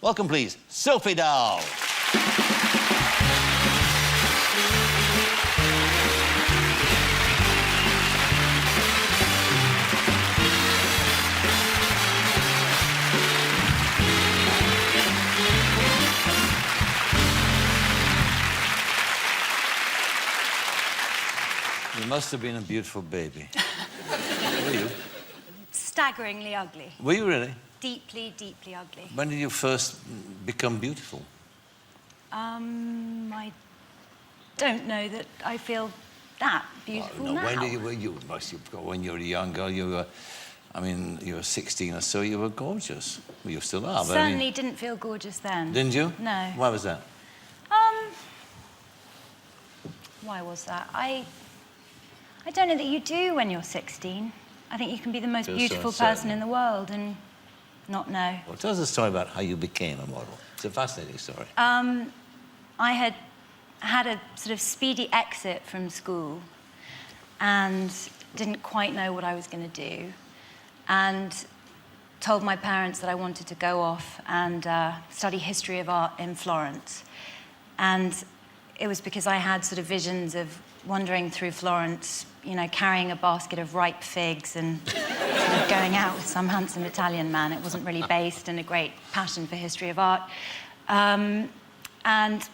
Welcome, please, Sophie Dahl. You must have been a beautiful baby. Were you? Staggeringly ugly. Were you really? Deeply, deeply ugly. When did you first become beautiful? I don't know that I feel that beautiful no, now. when did when you were a young girl, you were, I mean, you were 16 or so, you were gorgeous. Well, you still are, but Certainly I mean, didn't feel gorgeous then. didn't you? No. Why was that? Why was that? I don't know that you do when you're 16. I think you can be the most beautiful person in the world and not know. Well, tell us a story about how you became a model. It's a fascinating story. I had had a sort of speedy exit from school and didn't quite know what I was going to do, and told my parents that I wanted to go off and study history of art in Florence. And it was because I had sort of visions of wandering through Florence, you know, carrying a basket of ripe figs and sort of going out with some handsome Italian man. It wasn't really based in a great passion for history of art. And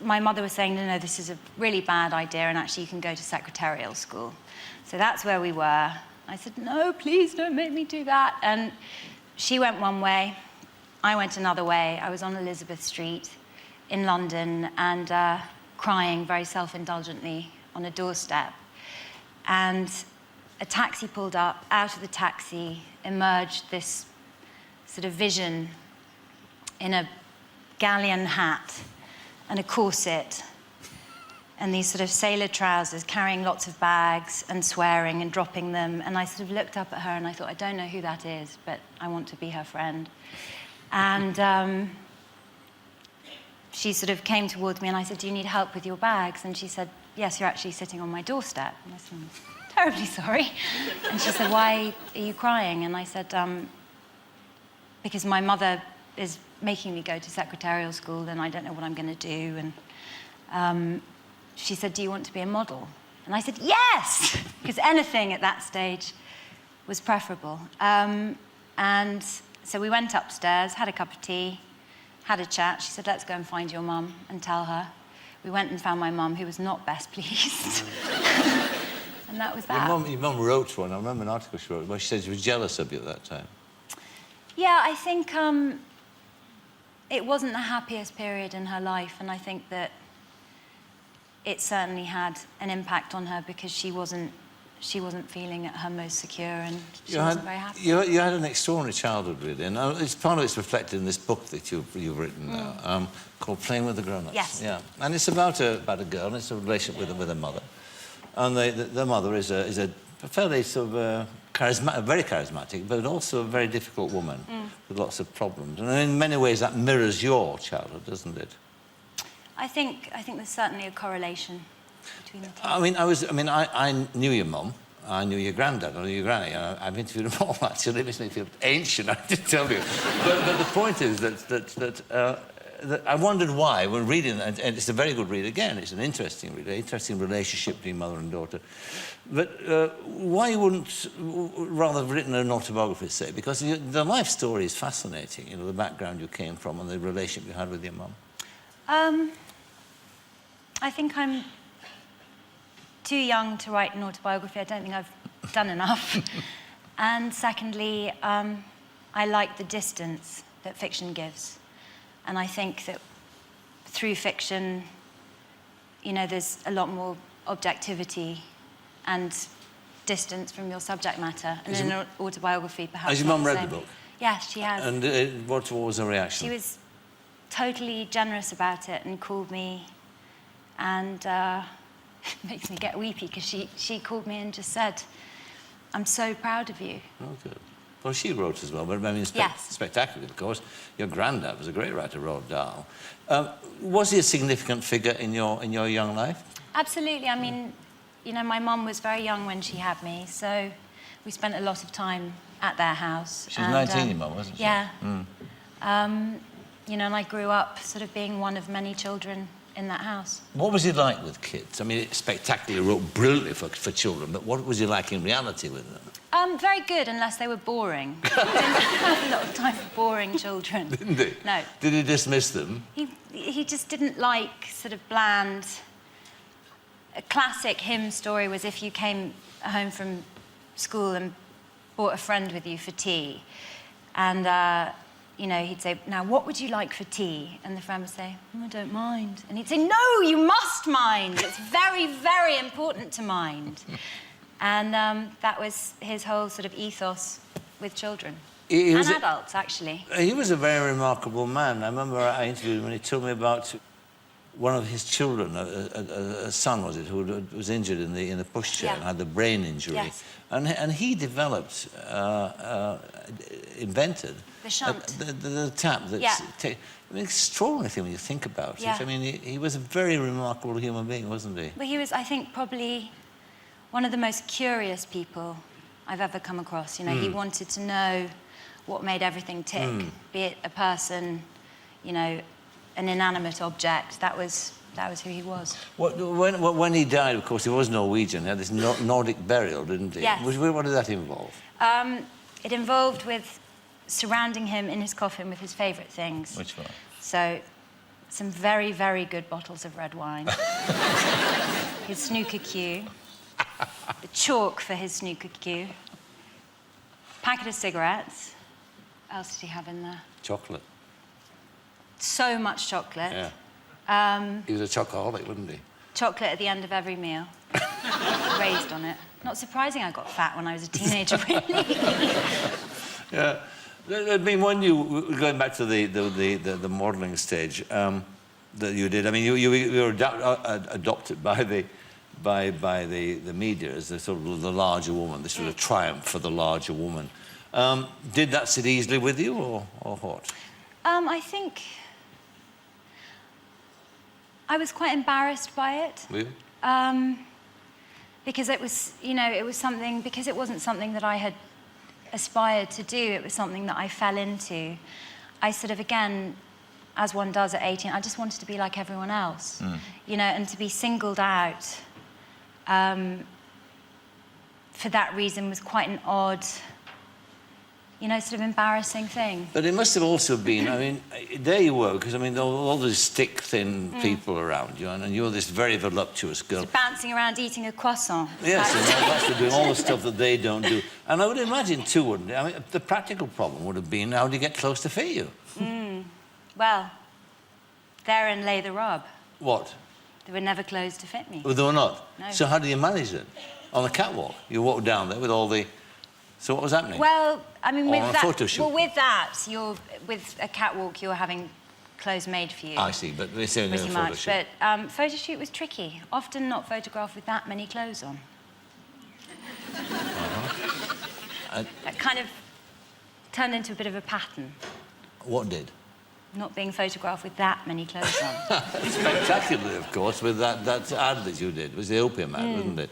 my mother was saying, no, this is a really bad idea, and actually you can go to secretarial school. So that's where we were. I said, no, please don't make me do that. And she went one way, I went another way. I was on Elizabeth Street in London and crying very self-indulgently on a doorstep. And a taxi pulled up. Out of the taxi emerged this sort of vision in a galleon hat and a corset and these sort of sailor trousers, carrying lots of bags and swearing and dropping them. And I sort of looked up at her and I thought, I don't know who that is, but I want to be her friend. And she sort of came towards me and I said, do you need help with your bags? And she said, yes, you're actually sitting on my doorstep. And I said, I'm terribly sorry. And she said, why are you crying? And I said, because my mother is making me go to secretarial school and I don't know what I'm going to do. And she said, do you want to be a model? And I said, yes! Because anything at that stage was preferable. And so we went upstairs, had a cup of tea, had a chat. She said, let's go and find your mum and tell her. We went and found my mum, who was not best pleased. And that was that. Your mum wrote one. I remember an article she wrote where she said she was jealous of you at that time. Yeah, I think it wasn't the happiest period in her life, and I think that it certainly had an impact on her because she wasn't feeling at her most secure, and she wasn't very happy. You had an extraordinary childhood, really, and part of it's reflected in this book that you've written now, called Playing with the Grown-Ups. Yes. Yeah, and it's about a girl, and it's a relationship with her mother, and the mother is a fairly sort of very charismatic, but also a very difficult woman with lots of problems, and in many ways that mirrors your childhood, doesn't it? I think there's certainly a correlation between the two. I knew your mum. I knew your granddad. I knew your granny. I've interviewed them all, actually. It makes me feel ancient, I have to tell you. But the point is that I wondered why, when reading, and it's a very good read again, it's an interesting read, an interesting relationship between mother and daughter. But why you wouldn't rather have written an autobiography, say? Because the life story is fascinating, you know, the background you came from and the relationship you had with your mum. I think I'm too young to write an autobiography. I don't think I've done enough. And secondly, I like the distance that fiction gives. And I think that through fiction, you know, there's a lot more objectivity and distance from your subject matter. And in an autobiography, perhaps. Has your mum read the book? Yes, she has. And what was her reaction? She was totally generous about it and called me, and it makes me get weepy because she called me and just said, I'm so proud of you. Oh, good. Well, she wrote as well, but I mean, yes. Spectacularly, of course. Your granddad was a great writer, Roald Dahl. Was he a significant figure in your young life? Absolutely. I mean, you know, my mum was very young when she had me, so we spent a lot of time at their house. She was 19, your mum, wasn't she? Yeah. you know, and I grew up sort of being one of many children in that house. What was he like with kids? I mean, it's spectacular, he wrote brilliantly for children, but what was he like in reality with them? Very good, unless they were boring. He didn't have a lot of time for boring children. Didn't he? No. Did he dismiss them? He just didn't like sort of bland... A classic hymn story was if you came home from school and brought a friend with you for tea, and, you know, he'd say, now, what would you like for tea? And the friend would say, oh, I don't mind. And he'd say, no, you must mind. It's very, very important to mind. And that was his whole sort of ethos with children. And adults, actually. He was a very remarkable man. I remember I interviewed him when he told me about one of his children, a son, was it, who was injured in the pushchair and had the brain injury. Yes. And he developed, invented... The shunt. The tap that's... I mean, extraordinary thing when you think about it. I mean, he was a very remarkable human being, wasn't he? Well, he was, I think, probably one of the most curious people I've ever come across. You know, he wanted to know what made everything tick, be it a person, you know, an inanimate object. That was who he was. When he died, of course, he was Norwegian. He had this Nordic burial, didn't he? Yes. What did that involve? It involved with surrounding him in his coffin with his favourite things. Which one? So, some very, very good bottles of red wine. His snooker cue. The chalk for his snooker cue. Packet of cigarettes. What else did he have in there? Chocolate. So much chocolate. Yeah. He was a chocoholic, wasn't he? Chocolate at the end of every meal. Raised on it. Not surprising I got fat when I was a teenager, really. Yeah. I mean, when you, going back to the modelling stage that you did, I mean, you were adopted by the media as the sort of the larger woman. This was a triumph for the larger woman. Did that sit easily with you, or what? I think I was quite embarrassed by it. Were you? Because it was, you know, it was something, because it wasn't something that I had aspired to do, it was something that I fell into. I sort of, again, as one does at 18, I just wanted to be like everyone else, you know, and to be singled out for that reason was quite an odd, you know, sort of embarrassing thing. But it must have also been, I mean, there you were, because, I mean, all these stick-thin people around you, and you're this very voluptuous girl. So bouncing around eating a croissant. Yes, and that's doing all the stuff that they don't do. And I would imagine, too, wouldn't it? I mean, the practical problem would have been, how do you get clothes to fit you? Well, therein lay the rub. What? There were never clothes to fit me. Well, they were not? No. So how do you manage it? On the catwalk? You walk down there with all the... So what was happening? Well, I mean, with that... photo shoot? Well, with that, with a catwalk, you're having clothes made for you. I see, but it's only a pretty photo much. shoot. But photo shoot was tricky. Often not photographed with that many clothes on. That kind of turned into a bit of a pattern. What did? Not being photographed with that many clothes on. Spectacularly, of course, with that ad that you did. It was the opium ad, wasn't it?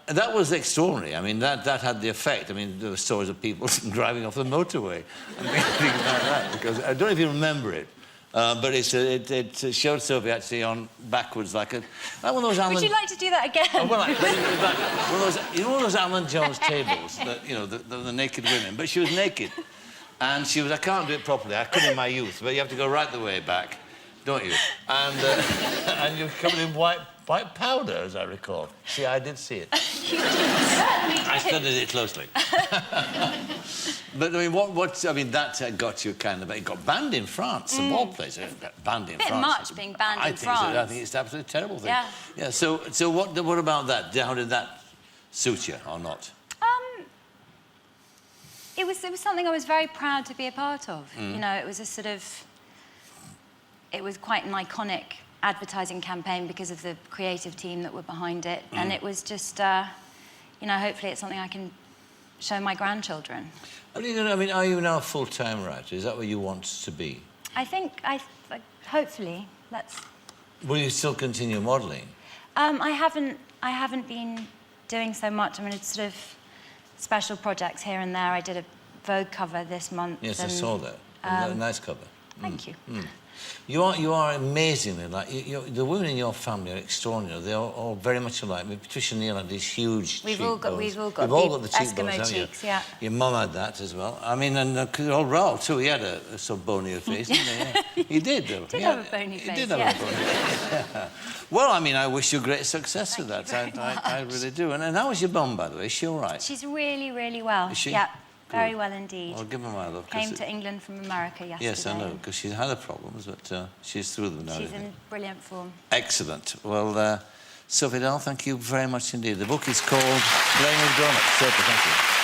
That was extraordinary. I mean, that had the effect. I mean, there were stories of people driving off the motorway and things like that. Because I don't know if you remember it, but it showed Sophie actually on backwards like one of those Alan... Would you like to do that again? Oh, well, one of those, you know, one of those Alan Jones tables that, you know, the naked women. But she was naked, and she was. I can't do it properly. I could in my youth, but you have to go right the way back, don't you? And and you're coming in white powder, as I recall. See, I did see it. You certainly did. I studied it closely. But I mean, I mean, that got you kind of... It got banned in France, of all places. Banned in France. Bit much being banned in France. I think it's an absolutely terrible thing. Yeah. Yeah. So what about that? How did that suit you, or not? It was something I was very proud to be a part of. You know, it was a sort of... It was quite an iconic advertising campaign because of the creative team that were behind it. And it was just, you know, hopefully it's something I can show my grandchildren. I mean, are you now a full-time writer? Is that what you want to be? I think, hopefully, let's... Will you still continue modelling? I haven't been doing so much. I mean, it's sort of special projects here and there. I did a Vogue cover this month. Yes, I saw that. A nice cover. Thank you. You are amazingly like the women in your family are extraordinary. They're all very much alike. I mean, Patricia Neal had these huge We've cheekbones. all got the the cheekbones, Eskimo haven't you? cheeks, yeah. Your mum had that as well. I mean, and Raoul too. He had a sort of bonier face, didn't he? Yeah. He did, though. He did have a bony face. He did have a bony face. Yeah. Well, I mean, I wish you great success with that. I really do. And how is your mum, by the way? Is she all right? She's really, really well. Is she? Yeah. Good. Very well indeed. Well, give her my love. Came to England from America yesterday. Yes, I know, because she's had her problems, but she's through them now. She's in brilliant form. Excellent. Well, Sophie Dahl, thank you very much indeed. The book is called Playing with Grown-ups. Sophie, thank you.